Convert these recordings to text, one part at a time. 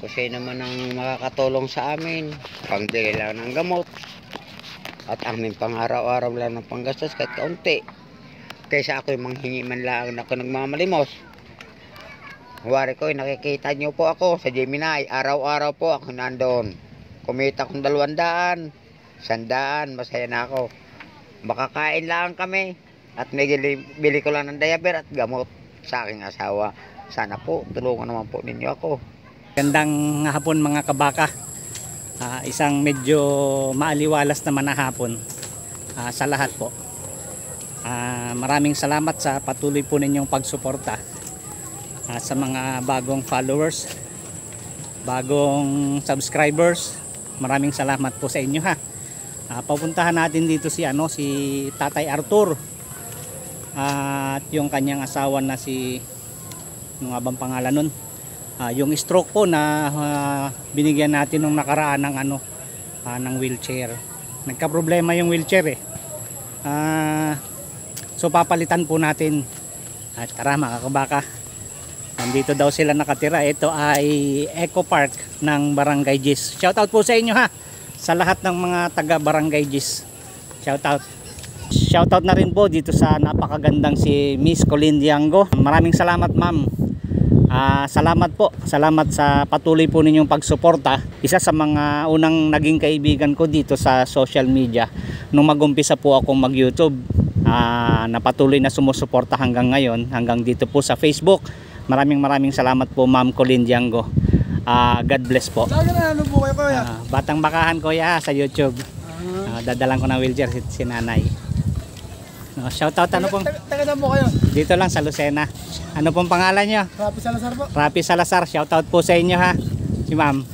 Kung sino naman ang makakatulong sa amin, pangbili lang ng gamot at amin pang araw-araw lang ng panggastos kahit kaunti. Kaysa ako'y manghingi man lang ako nagmamalimos. Huwari ko, nakikita nyo po ako sa Gemini. Araw-araw po ako nandoon. Kumita kong 200, 100, masaya na ako. Makakain lang kami. At may bili ko lang ng diaper at gamot sa aking asawa. Sana po, tulungan naman po ninyo ako. Gandang hapon mga kabaka. Isang medyo maaliwalas naman na hapon sa lahat po. Maraming salamat sa patuloy po ninyong pagsuporta. Sa mga bagong followers, bagong subscribers, maraming salamat po sa inyo ha. Papuntahan natin dito si Tatay Arthur at yung kanyang asawa na si ano nga bang pangalan nun, yung stroke po na binigyan natin nung nakaraan ng ng wheelchair. Nagka-problema yung wheelchair so papalitan po natin. At tara mga kabaka, nandito daw sila nakatira. Ito ay Eco Park ng Barangay Gis. Shoutout po sa inyo ha, sa lahat ng mga taga Barangay Gis. Shoutout. Shoutout na rin po dito sa napakagandang si Miss Colin Diango. Maraming salamat ma'am. Salamat po. Salamat sa patuloy po ninyong pagsuporta. Isa sa mga unang naging kaibigan ko dito sa social media nung mag-umpisa po akong mag-YouTube. Na patuloy na sumusuporta hanggang ngayon, hanggang dito po sa Facebook. Maraming salamat po Ma'am Colin Diango. God bless po. Ano po kayo kuya? Batang Bakahan kuya sa YouTube. Dadalang ko ng wheelchair si nanay. Shoutout Taga po kayo? Dito lang sa Lucena. Ano pong pangalan nyo? Rapi Salazar po. Rapi Salazar. Shoutout po sa inyo ha. Si ma'am.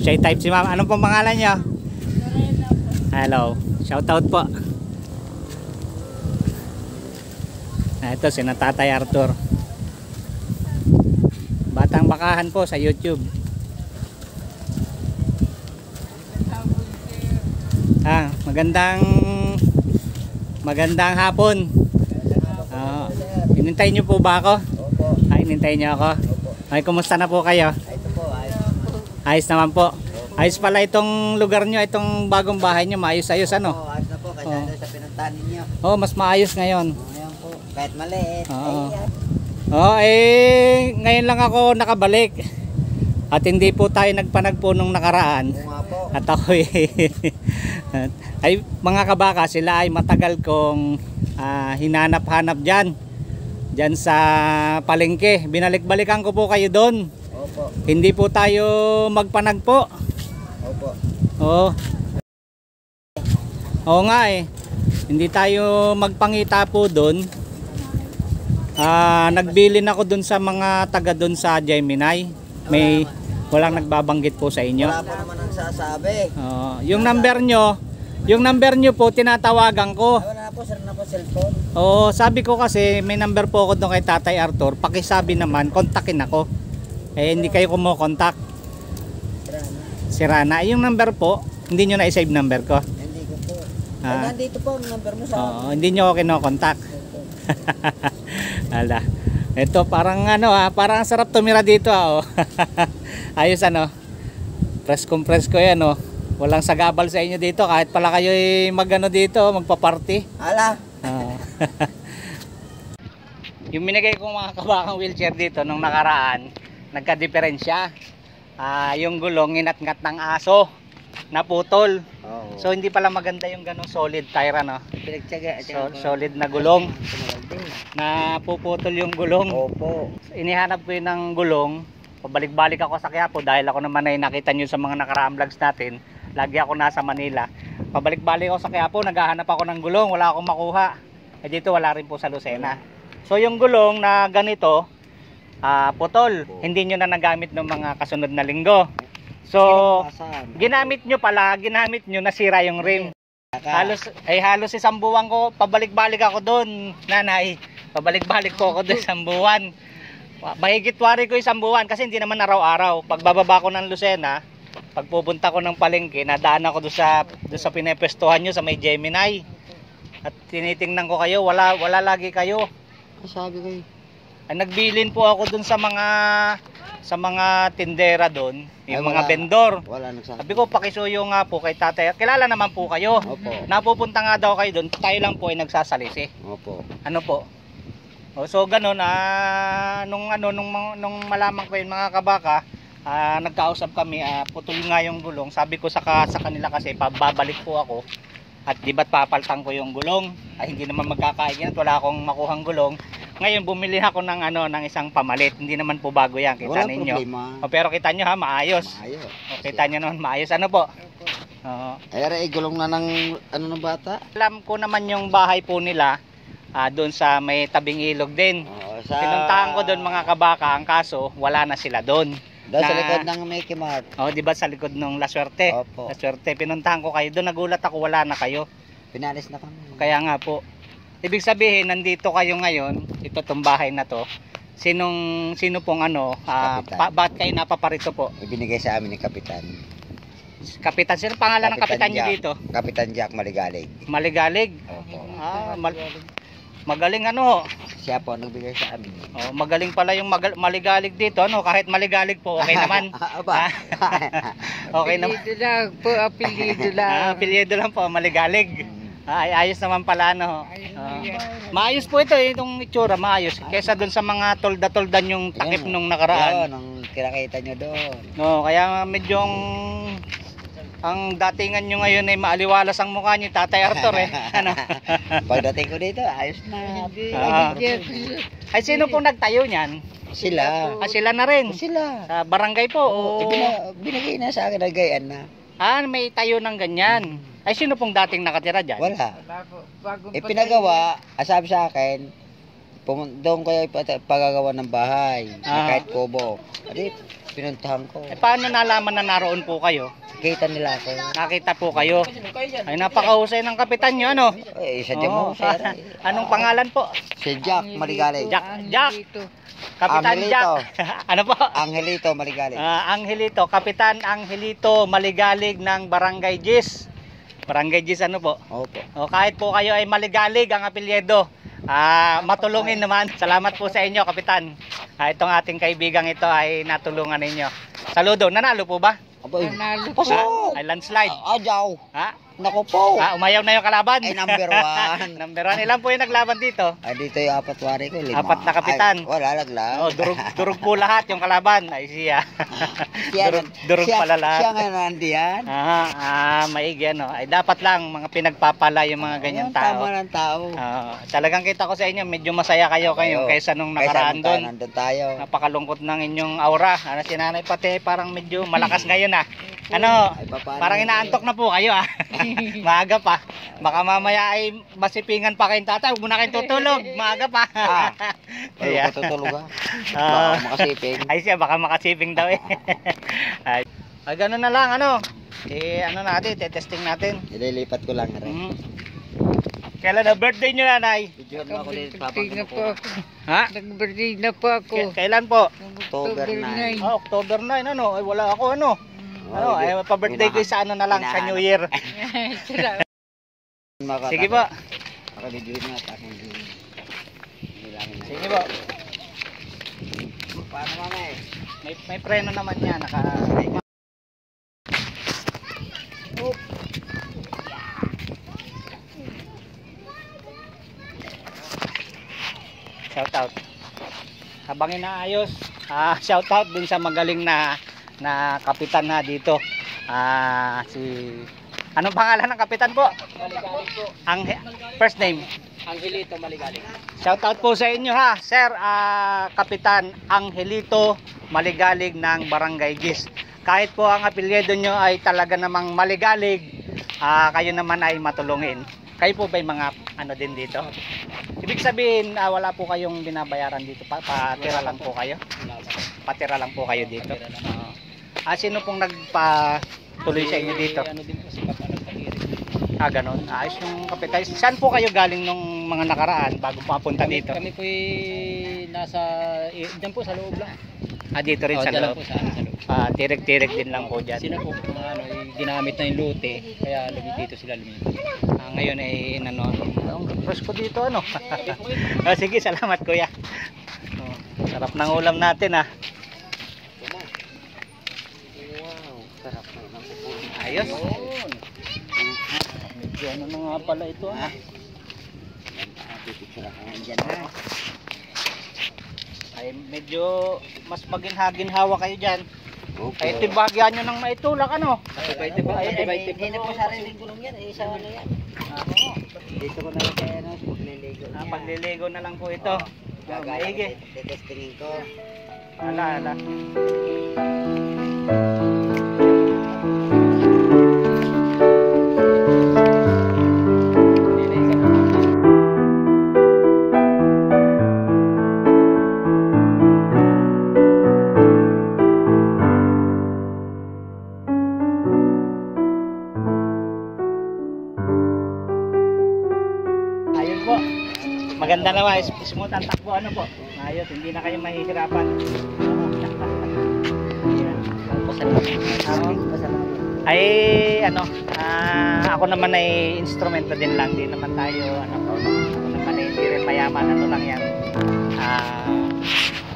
Shy type si ma'am. Anong pong pangalan nyo? Hello. Shoutout po. Ito si Tatay Arthur. Batang Bakahan po sa YouTube. Magandang hapon. Inintay nyo po ba ako? Opo. Inintay nyo ako? Ay, kumusta na po kayo? Ito po, Ayos naman po. Ayos pala itong lugar nyo, itong bagong bahay nyo. Maayos-ayos ano? ayos na po, kaysa sa pinuntahan ninyo. Mas maayos ngayon. Ngayon po, kahit maliit. Ngayon lang ako nakabalik. At hindi po tayo nagpanagpo nung nakaraan. Oo nga po. At ako ay mga kabaka, sila ay matagal kong hinanap-hanap dyan sa palengke. Binalik-balikan ko po kayo doon. Opo. Hindi po tayo magpanagpo. Opo. Oo nga hindi tayo magpangita po doon. Nagbilin ako doon sa mga taga doon sa Gemini. Walang nagbabanggit po sa inyo. Wala po naman ang sasabi. Yung number nyo po tinatawagan ko. Wala na po, sir na po cellphone. Sabi ko kasi may number po ako doon kay Tatay Arthur. Pakisabi naman, kontakin ako. Hindi kayo kumokontak. Sira na. Yung number po, hindi nyo na-save number ko. Hindi ko po. Nandito po ang number mo sa hindi nyo ako kinokontak. Ala. Ito parang parang sarap tumira dito Ayos Press compress ko yan Walang sagabal sa inyo dito kahit pala kayo dito, magpa-party. Ala. Yung binigay kong mga kabakang wheelchair dito nung nakaraan, nagka-diferensya. Yung gulong inat-ngat ng aso, naputol. So hindi pala maganda yung ganong solid tire solid na gulong. Napuputol yung gulong. Opo. Inihanap ko yun ng gulong. Pabalik-balik ako sa Quiapo dahil ako naman ay nakita nyo sa mga nakaraang vlogs natin. Lagi ako nasa Manila. Pabalik-balik ako sa Quiapo, naghahanap ako ng gulong, wala akong makuha. Dito wala rin po sa Lucena. So yung gulong na ganito, putol. Hindi nyo na nagamit ng mga kasunod na linggo. So ginamit nyo nasira yung rim. Halos isang buwan ko, pabalik-balik ako doon, nanay. Pabalik-balik po ako doon isang buwan. Mahigit wari ko isang buwan kasi hindi naman araw-araw. Pagbababa ko ng Lucena, pagpupunta ko ng palengke, nadaan ako doon sa pinepwestuhan nyo sa may Gemini. At tinitingnan ko kayo, wala lagi kayo. Sabi ko Nagbilin po ako doon sa mga sa mga tindera doon, yung Ay, mga wala. vendor. Wala nagsasabi. Sabi ko, pakisuyo nga po kay tatay. Kilala naman po kayo. Opo. Napupunta nga daw kayo doon, tayo lang po ay nagsasalisi. Opo. Ano po? O, so ganun, nung malaman ko yung mga kabaka, nagkausap kami, putol nga yung gulong. Sabi ko sa kanila kasi, babalik po ako. At di ba't papaltang ko yung gulong? Ay hindi naman magkakaigin at wala akong makuhang gulong. Ngayon bumili ako ng ng isang pamalit. Hindi naman po bago yan, kita Walang ninyo. problema. O, pero kita nyo ha, maayos. Maayos. O, kita nyo naman maayos. Ano po? Oo. Ay, gulong na ng ng bata. Alam ko naman yung bahay po nila, doon sa may tabing ilog din. Oo, Pinuntahan ko doon mga kabaka, ang kaso wala na sila doon. Doon sa na- likod ng Mickey Mart. Oh, di ba sa likod ng La Suerte? Opo. La Suerte, pinuntahan ko kayo doon, nagulat ako wala na kayo. Pinalis na kami. Kaya nga po. Ibig sabihin, nandito kayo ngayon, ito tong bahay na to. Sino pong Kapitan. bakit kayo napaparito po? Ibinigay sa amin ni Kapitan. Kapitan, sino pangalan ng kapitan nyo Jack. dito? Kapitan Jack Maligalig. Maligalig. Opo. Magaling ano. Siya po nagbigay sa amin. Oh, magaling pala yung maligalig dito, ano, kahit maligalig po, okay naman. Aba. Okay naman. Apelido lang po, apelido lang. Apelyido lang po, maligalig. Ay, ayos naman pala, no. Maayos po ito, itong itsura, maayos. Kesa dun sa mga tolda-toldan yung takip Ayun, nung nakaraan. Yun, ang kinakita nyo doon. No, kaya medyo ang datingan nyo ngayon ay maaliwalas ang mukha nyo, Tatay Arthur eh. Ano? Pagdating ko dito, ayos na. Ay, sino pong nagtayo niyan? Sila. Sila na rin. Sila. Sa barangay po. O... Binigay na sa akin, nagayan na. may tayo ng ganyan. Ay, sino pong dating nakatira dyan? Wala. Bagong Pinagawa, sabi sa akin, doon kayo pagagawa ng bahay, na kahit kubo. Adi, pinuntahan ko. Paano nalaman na naroon po kayo? Kita nila ako. Nakita po kayo. Ay, napakahusay ng kapitan nyo, ano? Eh, isa dyan mo, sir. Anong pangalan po? Si Jack Maligalig. Jack. Kapitan Angelito. Jack. Ano po? Angelito Maligalig. Angelito. Kapitan Angelito Maligalig ng Barangay Gis. Barangay Gis ano po? Opo. O, kahit po kayo ay maligalig ang apelyido, matulungin naman. Salamat po sa inyo, Kapitan. Itong ating kaibigang ito ay natulungan ninyo. Saludo. Nanalo po ba? Abay. Nanalo po. Pasok! Ay landslide. Ajaw. Ha? Naku po. Umayaw na yung kalaban. Ay, number 1. Number 1. Ilan po yung naglaban dito? Ay, dito yung 4 wari ko. 5. Apat na kapitan. Ay, wala, laglag. Oh, durug po lahat yung kalaban. Ay siya. durug pala lahat. Siya nga nandiyan. Maigi ano. Ay dapat lang mga pinagpapala yung mga ganyan tao. Tama ng tao. Talagang kita ko sa inyo, medyo masaya kayo kaysa nung nakaraan doon. Nandun tayo. Napakalungkot ng inyong aura. Si Nanay pati parang medyo malakas ngayon Ano, Ay, paano parang inaantok na po kayo Maaga pa. Baka mamaya ay masipingan pa kayong tatay. Huwag mo na kayong tutulog. Maaga pa. Ay, Ayan. ko tutulog Baka makasiping. Ay siya, baka makasiping daw ay, ganun na lang, ano. Natin, testing natin. Ililipat ko lang rin. Kailan na birthday nyo, Nanay? Videohan mo ako dito. Birthday na po ako. Ha? Nag-birthday na po ako. Kailan po? October 9. October 9, ano? Ay, wala ako, ano. Pa-birthday ko sa ano na lang, sa New Year. Sige po. Makabidyoin nga. Sige po. Paano mami? May preno naman yan. Shout out. Habang inaayos, shout out dun sa magaling na kapitan dito. Anong pangalan ng kapitan po? Maligalig po. First name? Angelito Maligalig. Shout out po sa inyo sir, Kapitan Angelito Maligalig ng Barangay Gis. Kahit po ang apelyido nyo ay talaga namang maligalig, kayo naman ay matulungin. Kayo po ba yung mga din dito? Ibig sabihin, wala po kayong binabayaran dito, patira lang po kayo? Patira lang po kayo dito? Sino pong nagpatuloy sa inyo dito? Ganon. Ayos yung kapitan. Saan po kayo galing nung mga nakaraan bago papunta dito? Kami po nasa diyan po sa loob lang. Dito rin sa loob. Tirik-tirik din lang po dyan. Sino po ginamit na yung lote kaya dito sila lumipat. Ngayon ay ang fresh ko dito Sige, salamat kuya. Sarap ng ulam natin Ayos. Medyo ano na nga pala ito. Ay medyo mas maginha-ginhawa kayo dyan. Opo. Ay tibagyan nyo ng maitulak ano. Hindi na po sariling gulong yan. Isa na yan. Dito ko na lang kaya pagliligo niya. Pagliligo na lang po ito. Maigi. Tetestingin ko. Ala. Ayun po. Maganda naman. Smooth ang takbo. Ano po? Ayos. Hindi na kayo mahihirapan. Ay ano, ako naman ay instrumento din lang, di naman tayo ano, ako naman ay hindi rin mayaman, ano lang yan,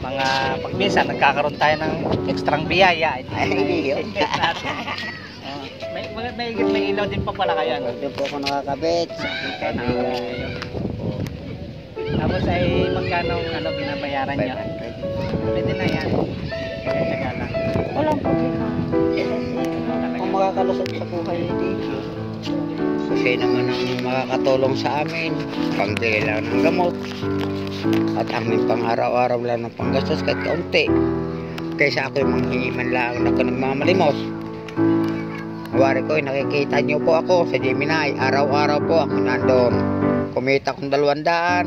mga pag minsan nagkakaroon tayo ng ekstrang biyaya, may ilaw din pa pala kayo, ano? Doon po ako nakakabit. Tapos ay magkano ano binabayaran nyo? Pwede na yan, kaya lang. Walang problema. Ang makakalusot sa buhay dito. Kasi naman ang makakatulong sa amin, pangbili lang ng gamot. At aming pang araw-araw lang ng panggastos kahit kaunti. Kaysa ako'y manghingi man lang ako nagmamalimos. Wari ko, nakikita niyo po ako sa Gemini. Araw-araw po ako nandun. Kumita kong 200,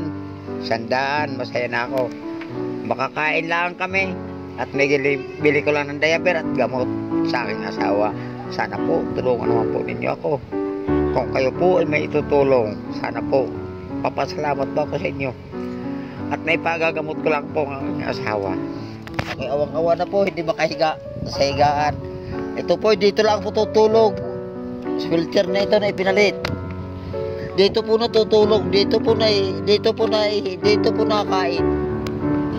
100, masaya na ako. Makakain lang kami. At may bili ko lang ng diaper at gamot sa aking asawa. Sana po, tulungan naman po ninyo ako. Kung kayo po ay may itutulong, sana po, papasalamat po ako sa inyo. At may pagagamot ko lang po ang aking asawa. Ako'y awang-awa na po, hindi makahiga sa higaan. Ito po, dito lang po tutulog. Sa wheelchair na ito na ipinalit. Dito po natutulog, dito po nakain.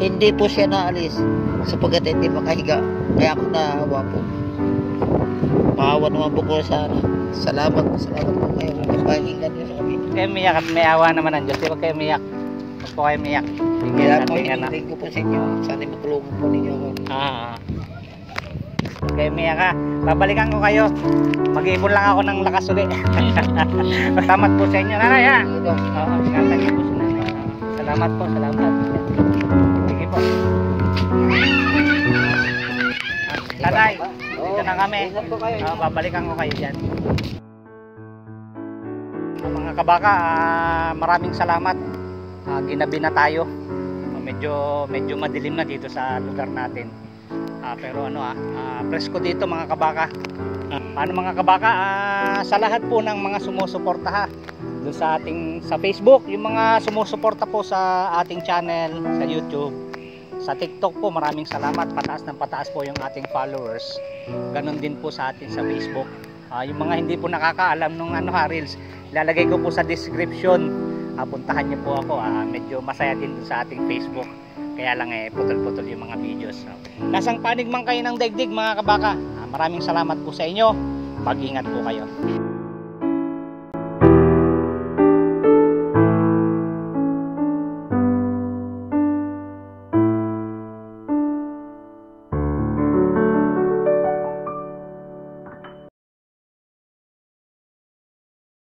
Hindi po siya naalis sapagkat hindi makahiga. Kaya ako naawa po. Maawa naman po ko sana. Salamat po kayo. Pakinggan niyo sa kami. Huwag kayo miyak at may awa naman ang Diyos. Huwag kayo miyak. Huwag po kayo miyak. Kaya po hinihiling ko po sa inyo. Sana matulungan po ninyo ako. Huwag kayo miyak ha. Babalikan ko kayo. Mag-iipon lang ako ng lakas ulit. Salamat po sa inyo, nanay ha. Ingatan niyo po sa nanay. Salamat po, salamat. Sige po. Nanay, dito na kami. Babalikan ko kayo dyan. Mga kabaka, maraming salamat. Ginabi na tayo. Medyo madilim na dito sa lugar natin. Pero presko dito mga kabaka. Paano mga kabaka, sa lahat po ng mga sumusuporta doon sa Facebook, yung mga sumusuporta po sa ating channel sa YouTube, sa TikTok po, maraming salamat. Pataas ng pataas po yung ating followers. Ganon din po sa atin sa Facebook. Yung mga hindi po nakakaalam nung Reels, ilalagay ko po sa description. Puntahan niyo po ako. Medyo masaya din sa ating Facebook. Kaya lang putol-putol yung mga videos. Nasang panig man kayo ng daigdig mga kabaka. Maraming salamat po sa inyo. Mag-ingat po kayo.